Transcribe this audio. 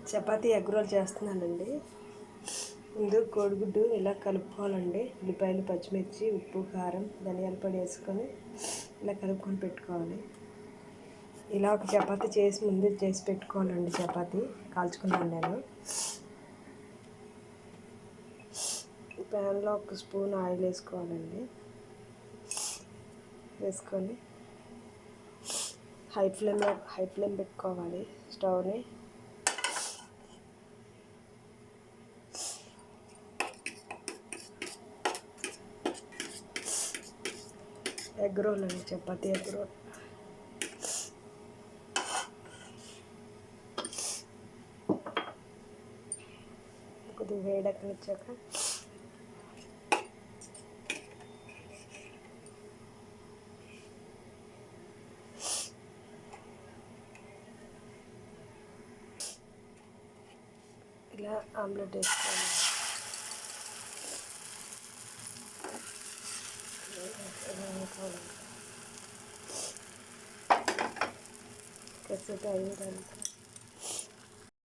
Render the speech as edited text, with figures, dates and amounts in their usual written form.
Chapati egg role చేస్తున్నానండి. ముందు కోడిగుడ్డు ఇలా కలుపుకోవాలండి. ఉల్లిపాయలు, పచ్చిమిర్చి, ఉప్పు, కారం, ధనియాల పొడి వేసుకొని ఇలా కలుపుకొని పెట్టుకోవాలి. ఇలా ఒక చపాతీ ముందు చేసి పెట్టుకోవాలండి. చపాతీ కాల్చుకున్నాను నేను. ప్యాన్లో 1 స్పూన్ ఆయిల్ వేసుకోవాలండి. వేసుకొని హై ఫ్లేమ్ పెట్టుకోవాలి స్టవ్ని. ఎగ్ రోల్ అండి, చపాతీ ఎగ్ రోల్. కొద్దిగా వేడెక్కనిచ్చాక ఇలా ఆమ్లెట్ వేసుకోవాలి. కాసేపు అయిన తర్వాత